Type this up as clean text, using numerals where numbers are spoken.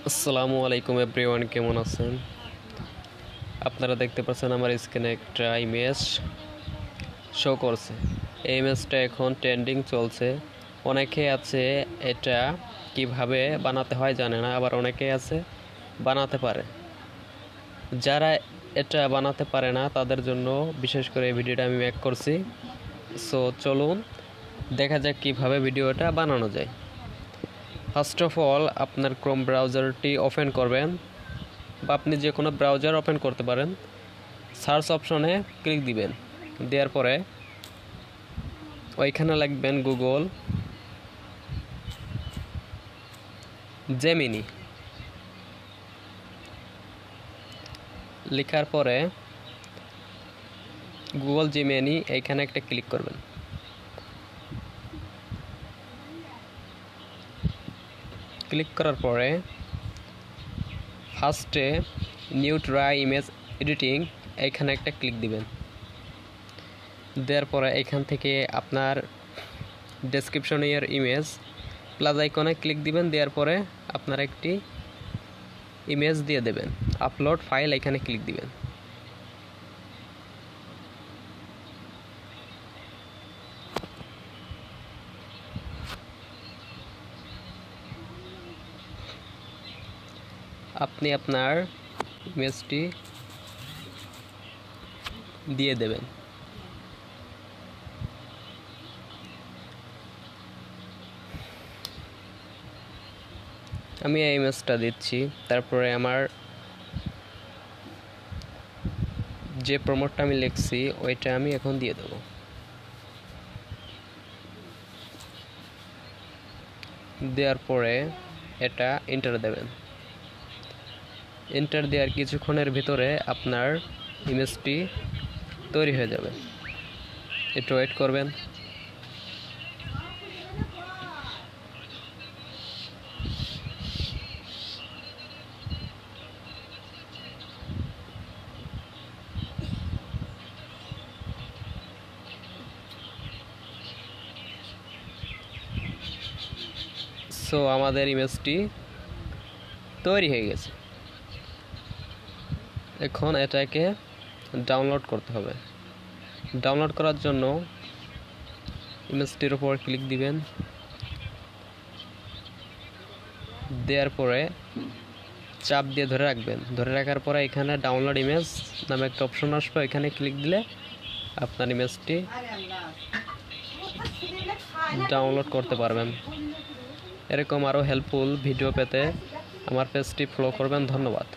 আসসালামু আলাইকুম এভরিওয়ান, কেমন আছেন? আপনারা দেখতে পাচ্ছেন আমার স্ক্রিনে একটা ইমেজ শো করছে। এই ইমেজটা এখন ট্রেন্ডিং চলছে। অনেকে আছে এটা কিভাবে বানাতে হয় জানে না, আবার অনেকে আছে বানাতে পারে। যারা এটা বানাতে পারে না তাদের জন্য বিশেষ করে এই ভিডিওটা আমি মেক করছি। সো চলুন দেখা যাক কিভাবে ভিডিওটা বানানো যায়। ফার্স্ট অফ অল আপনার ক্রোম ব্রাউজারটি ওপেন করবেন, বা আপনি যে কোনো ব্রাউজার ওপেন করতে পারেন। সার্চ অপশনে ক্লিক দিবেন, দেওয়ার পরে ওইখানে লিখবেন গুগল জেমিনি। লেখার পরে গুগল জেমিনি এইখানে একটা ক্লিক করবেন। ক্লিক করার পরে ফার্স্টে নিউ ট্রাই ইমেজ এডিটিং এইখানে একটা ক্লিক দিবেন। দেওয়ার পরে এখান থেকে আপনার ডেসক্রিপশনে এর ইমেজ প্লাস আইকনে ক্লিক দিবেন। দেওয়ার পরে আপনার একটি ইমেজ দিয়ে দেবেন, আপলোড ফাইল এখানে ক্লিক দিবেন। আপনি আপনার ইমেজটি দিয়ে দেবেন। আমি এই ইমেজটা দিচ্ছি। তারপরে আমার যে প্রমোটটা আমি লিখছি ওইটা আমি এখন দিয়ে দেব। দেওয়ার পরে এটা এন্টার দেবেন। এন্টার দেওয়ার কিছুক্ষণের ভিতরে আপনার ইমেজটি তৈরি হয়ে যাবে। একটু ওয়েট করবেন। সো আমাদের ইমেজটি তৈরি হয়ে গেছে। এখন এটাকে ডাউনলোড করতে হবে। ডাউনলোড করার জন্য ইমেজটির উপর ক্লিক দিবেন। দেওয়ার পরে চাপ দিয়ে ধরে রাখবেন। ধরে রাখার পরে এখানে ডাউনলোড ইমেজ নামে একটা অপশন আসবে, এখানে ক্লিক দিলে আপনার ইমেজটি ডাউনলোড করতে পারবেন। এরকম আরও হেল্পফুল ভিডিও পেতে আমার পেজটি ফলো করবেন। ধন্যবাদ।